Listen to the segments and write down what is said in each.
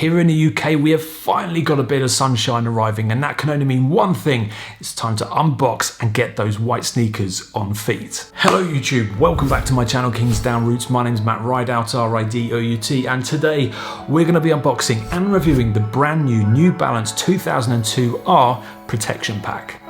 Here in the UK, we have finally got a bit of sunshine arriving, and that can only mean one thing. It's time to unbox and get those white sneakers on feet. Hello YouTube, welcome back to my channel Kingsdown Roots. My name's Matt Ridout, R-I-D-O-U-T, and today we're going to be unboxing and reviewing the brand new New Balance 2002 R Protection Pack.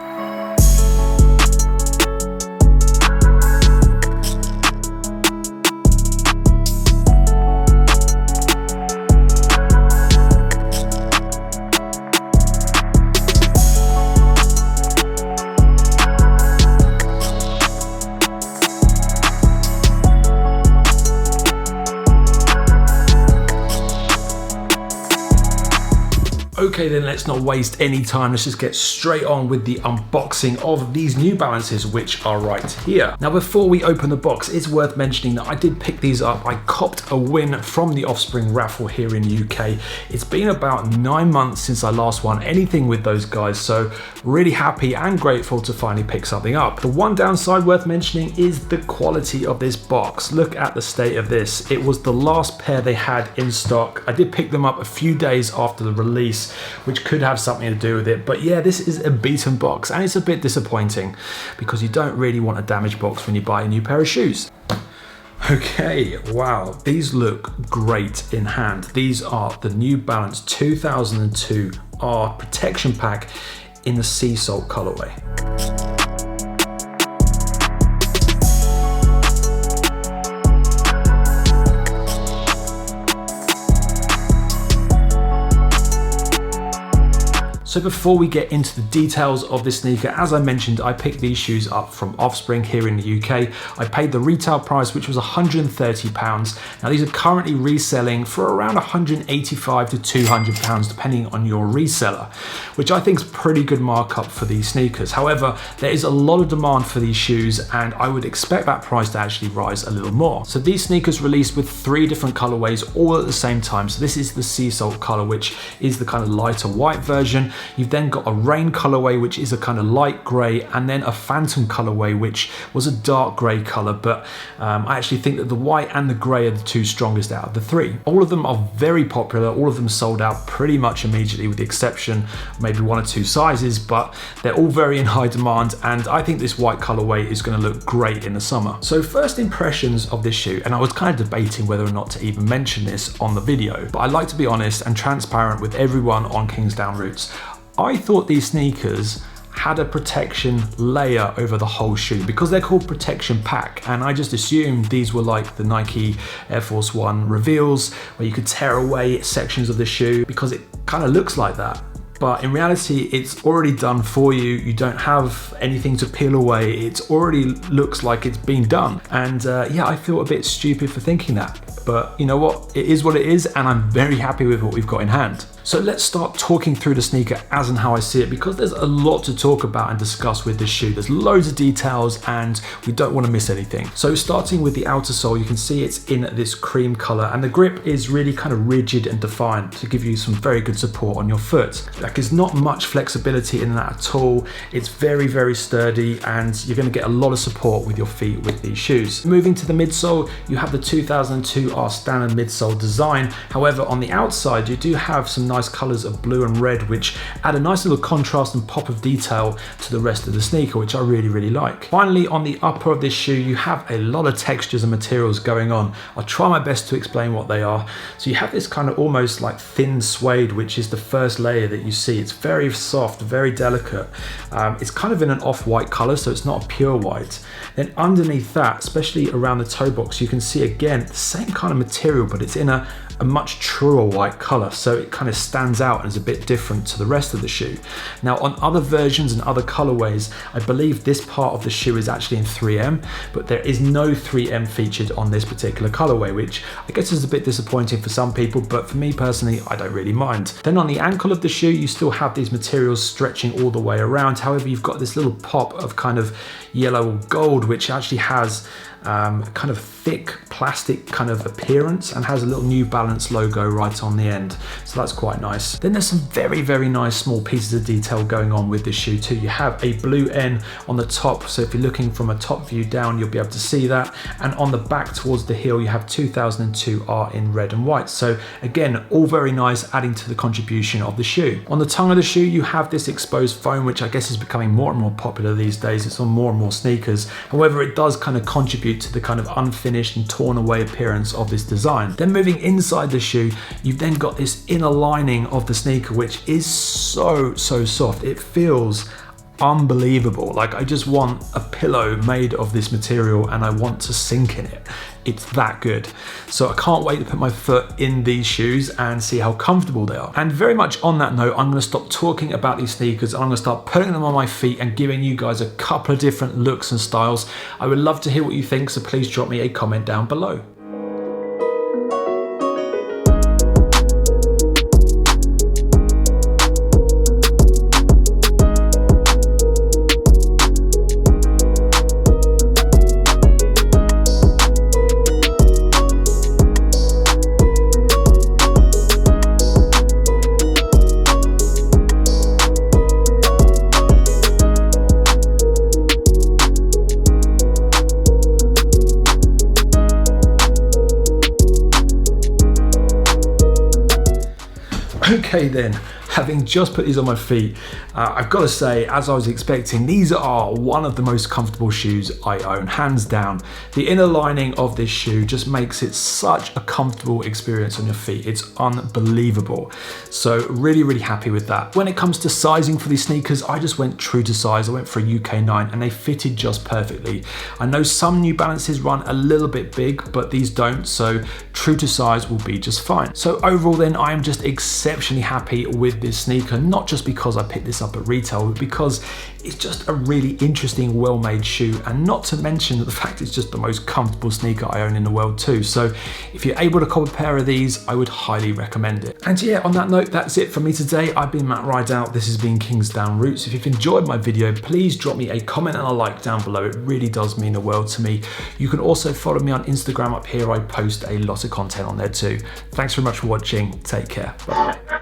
Okay then, let's not waste any time. Let's just get straight on with the unboxing of these New Balances, which are right here. Now, before we open the box, it's worth mentioning that I did pick these up. I copped a win from the Offspring raffle here in the UK. It's been about 9 months since I last won anything with those guys, so really happy and grateful to finally pick something up. The one downside worth mentioning is the quality of this box. Look at the state of this. It was the last pair they had in stock. I did pick them up a few days after the release, which could have something to do with it. But yeah, this is a beaten box and it's a bit disappointing because you don't really want a damaged box when you buy a new pair of shoes. Okay, wow, these look great in hand. These are the New Balance 2002 R Protection Pack in the Sea Salt colorway. So before we get into the details of this sneaker, as I mentioned, I picked these shoes up from Offspring here in the UK. I paid the retail price, which was £130. Now these are currently reselling for around £185 to £200, depending on your reseller, which I think is pretty good markup for these sneakers. However, there is a lot of demand for these shoes and I would expect that price to actually rise a little more. So these sneakers released with 3 different colorways all at the same time. So this is the Sea Salt color, which is the kind of lighter white version. You've then got a Rain colorway, which is a kind of light gray, and then a Phantom colorway, which was a dark gray color. But I actually think that the white and the gray are the 2 strongest out of the 3. All of them are very popular. All of them sold out pretty much immediately, with the exception of maybe 1 or 2 sizes, but they're all very in high demand. And I think this white colorway is going to look great in the summer. So first impressions of this shoe, and I was kind of debating whether or not to even mention this on the video, but I like to be honest and transparent with everyone on Kingsdown Roots. I thought these sneakers had a protection layer over the whole shoe because they're called Protection Pack, and I just assumed these were like the Nike Air Force One reveals where you could tear away sections of the shoe because it kind of looks like that. But in reality, it's already done for you. You don't have anything to peel away. It already looks like it's been done. And yeah, I feel a bit stupid for thinking that. But you know what? It is what it is, and I'm very happy with what we've got in hand. So let's start talking through the sneaker as and how I see it, because there's a lot to talk about and discuss with this shoe. There's loads of details and we don't want to miss anything. So starting with the outer sole, you can see it's in this cream color and the grip is really kind of rigid and defined to give you some very good support on your foot. Like, there's not much flexibility in that at all. It's very, very sturdy and you're going to get a lot of support with your feet with these shoes. Moving to the midsole, you have the 2002 R standard midsole design. However, on the outside, you do have some nice colors of blue and red, which add a nice little contrast and pop of detail to the rest of the sneaker, which I really, really like. Finally, on the upper of this shoe, you have a lot of textures and materials going on. I'll try my best to explain what they are. So you have this kind of almost like thin suede, which is the first layer that you see. It's very soft, very delicate. It's kind of in an off-white color, so it's not a pure white. Then underneath that, especially around the toe box, you can see again the same kind of material, but it's in a much truer white color, so it kind of stands out and is a bit different to the rest of the shoe. Now, on other versions and other colorways, I believe this part of the shoe is actually in 3M, but there is no 3M featured on this particular colorway, which I guess is a bit disappointing for some people, but for me personally, I don't really mind. Then on the ankle of the shoe, you still have these materials stretching all the way around. However, you've got this little pop of kind of yellow gold, which actually has kind of thick plastic kind of appearance and has a little New Balance logo right on the end. So that's quite nice. Then there's some very, very nice small pieces of detail going on with this shoe too. You have a blue N on the top. So if you're looking from a top view down, you'll be able to see that. And on the back towards the heel, you have 2002 R in red and white. So again, all very nice, adding to the contribution of the shoe. On the tongue of the shoe, you have this exposed foam, which I guess is becoming more and more popular these days. It's on more and more sneakers. However, it does kind of contribute to the kind of unfinished and torn away appearance of this design. Then moving inside the shoe, you've then got this inner lining of the sneaker, which is so soft. It feels unbelievable. Like, I just want a pillow made of this material and I want to sink in it. It's that good. So I can't wait to put my foot in these shoes and see how comfortable they are. And very much on that note, I'm gonna stop talking about these sneakers and I'm gonna start putting them on my feet and giving you guys a couple of different looks and styles. I would love to hear what you think, so please drop me a comment down below. Okay then, having just put these on my feet, I've got to say, as I was expecting, these are one of the most comfortable shoes I own, hands down. The inner lining of this shoe just makes it such a comfortable experience on your feet. It's unbelievable. So really happy with that. When it comes to sizing for these sneakers, I just went true to size. I went for a UK 9 and they fitted just perfectly. I know some New Balances run a little bit big, but these don't, so true to size will be just fine. So overall then, I am just exceptionally happy with this sneaker, not just because I picked this up at retail, but because it's just a really interesting, well-made shoe, and not to mention the fact it's just the most comfortable sneaker I own in the world too. So if you're able to cop a pair of these, I would highly recommend it. And yeah, on that note, that's it for me today. I've been Matt Rideout. This has been Kingsdown Roots. If you've enjoyed my video, please drop me a comment and a like down below. It really does mean the world to me. You can also follow me on Instagram up here. I post a lot of content on there too. Thanks very much for watching. Take care. Bye.